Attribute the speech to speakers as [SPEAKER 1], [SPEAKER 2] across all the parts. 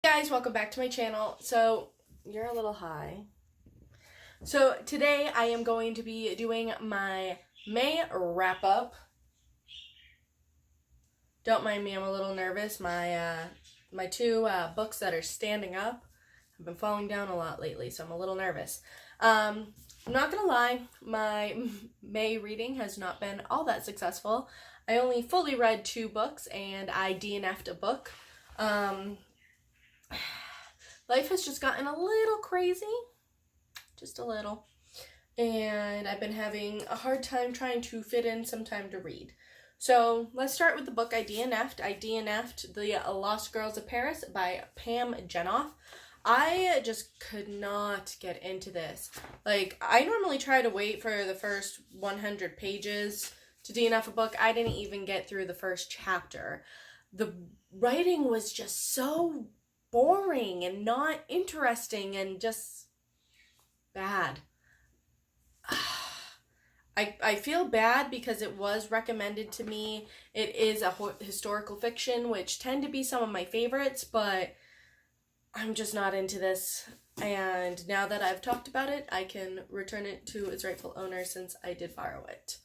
[SPEAKER 1] Hey guys, welcome back to my channel. So, you're a little high. So, today I am going to be doing my May wrap-up. Don't mind me, I'm a little nervous. My two books that are standing up have been falling down a lot lately, so I'm a little nervous. I'm not gonna lie, my May reading has not been all that successful. I only fully read 2 books, and I DNF'd a book. Life has just gotten a little crazy, just a little, and I've been having a hard time trying to fit in some time to read. So let's start with the book I DNF'd. I DNF'd The Lost Girls of Paris by Pam Jencoff. I just could not get into this. Like, I normally try to wait for the first 100 pages to DNF a book. I didn't even get through the first chapter. The writing was just so boring and not interesting and just bad. I feel bad because it was recommended to me. It is a historical fiction, which tend to be some of my favorites, but I'm just not into this. And now that I've talked about it, I can return it to its rightful owner since I did borrow it.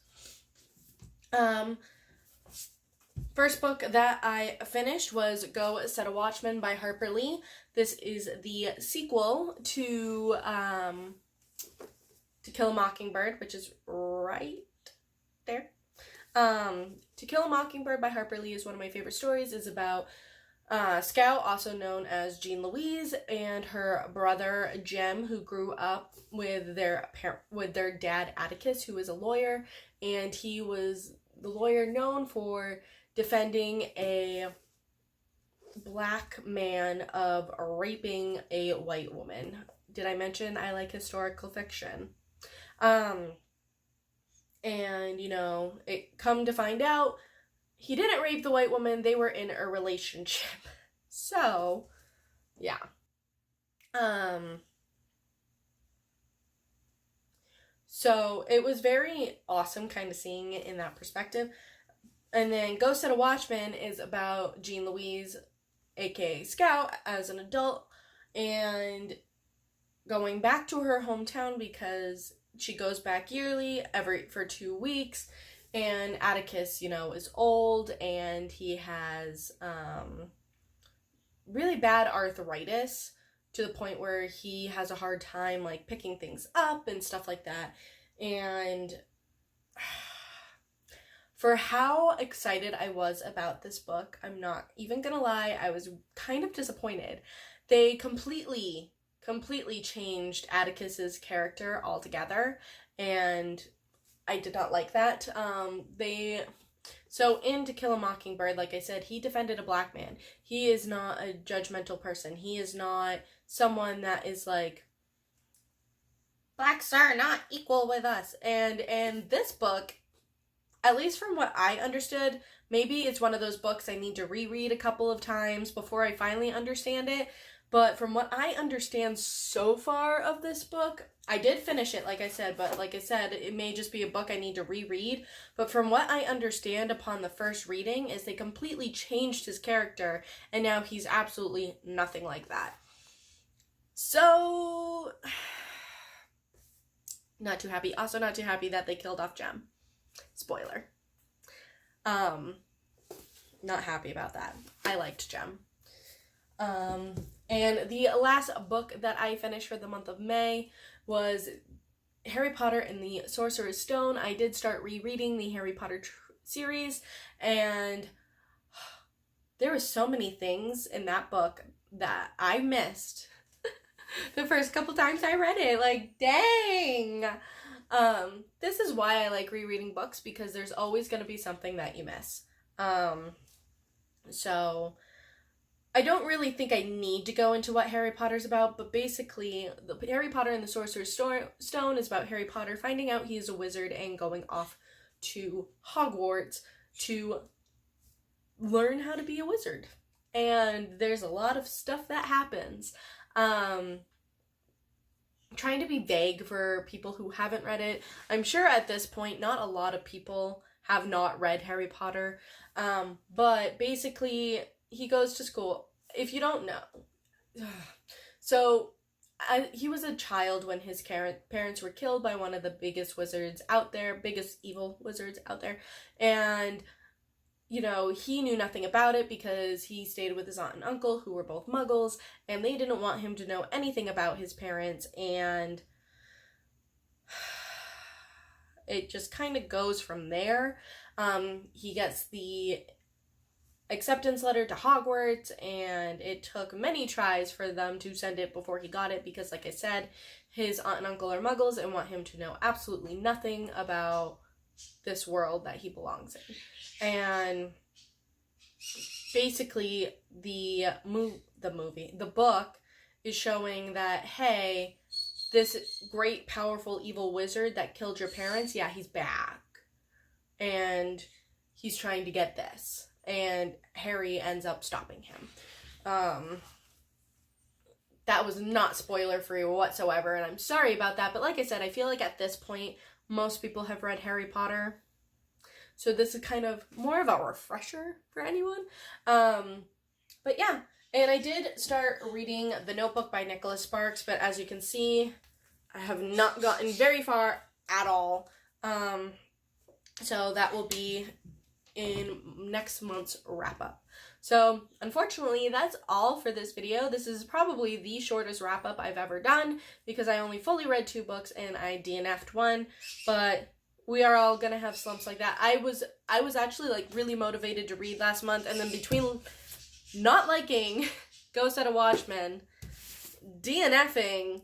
[SPEAKER 1] First book that I finished was Go Set a Watchmen by Harper Lee. This is the sequel to Kill a Mockingbird, which is right there. To Kill a Mockingbird by Harper Lee is one of my favorite stories. It's about Scout, also known as Jean Louise, and her brother Jem, who grew up with their dad Atticus, who is a lawyer, and he was the lawyer known for defending a black man of raping a white woman. Did I mention I like historical fiction? And, you know, it come to find out, he didn't rape the white woman, they were in a relationship. So, yeah. So, it was very awesome kind of seeing it in that perspective. And then Go Set a Watchman is about Jean Louise, aka Scout, as an adult, and going back to her hometown because she goes back yearly for 2 weeks, and Atticus, you know, is old and he has really bad arthritis to the point where he has a hard time like picking things up and stuff like that. And for how excited I was about this book, I'm not even gonna lie, I was kind of disappointed. They completely changed Atticus's character altogether, and I did not like that. So in To Kill a Mockingbird, like I said, he defended a black man. He is not a judgmental person. He is not someone that is like, blacks are not equal with us. And this book, at least from what I understood, maybe it's one of those books I need to reread a couple of times before I finally understand it. But from what I understand so far of this book, I did finish it, like I said, but like I said, it may just be a book I need to reread. But from what I understand upon the first reading is they completely changed his character, and now he's absolutely nothing like that. So, not too happy. Also not too happy that they killed off Jem. Spoiler. Not happy about that. I liked Jem. And the last book that I finished for the month of May was Harry Potter and the Sorcerer's Stone. I did start rereading the Harry Potter series, and there were so many things in that book that I missed the first couple times I read it. Like, dang! This is why I like rereading books, because there's always going to be something that you miss. So I don't really think I need to go into what Harry Potter's about, but basically, the Harry Potter and the Sorcerer's Stone is about Harry Potter finding out he is a wizard and going off to Hogwarts to learn how to be a wizard. And there's a lot of stuff that happens. Trying to be vague for people who haven't read it. I'm sure at this point, not a lot of people have not read Harry Potter. But basically, he goes to school. If you don't know, So he was a child when his parents were killed by one of the biggest wizards out there, biggest evil wizards out there, and you know, he knew nothing about it because he stayed with his aunt and uncle, who were both muggles, and they didn't want him to know anything about his parents, and it just kind of goes from there. He gets the acceptance letter to Hogwarts, and it took many tries for them to send it before he got it because, like I said, his aunt and uncle are muggles and want him to know absolutely nothing about this world that he belongs in. And basically the book is showing that, hey, this great, powerful, evil wizard that killed your parents, yeah, he's back. And he's trying to get this. And Harry ends up stopping him. That was not spoiler-free whatsoever, and I'm sorry about that, but like I said, I feel like at this point, most people have read Harry Potter. So this is kind of more of a refresher for anyone. But yeah, and I did start reading The Notebook by Nicholas Sparks, but as you can see, I have not gotten very far at all. So that will be in next month's wrap-up. So unfortunately, that's all for this video. This is probably the shortest wrap-up I've ever done because I only fully read 2 books and I DNF'd one, but we are all gonna have slumps like that. I was actually like really motivated to read last month, and then between not liking Ghost at a Watchmen, DNFing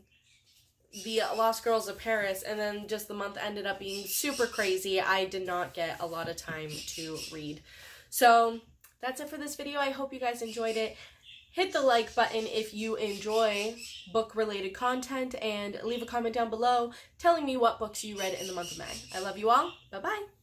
[SPEAKER 1] the Lost Girls of Paris, and then just the month ended up being super crazy, I did not get a lot of time to read. So that's it for this video. I hope you guys enjoyed it. Hit the like button if you enjoy book-related content, and leave a comment down below telling me what books you read in the month of May. I love you all. Bye-bye.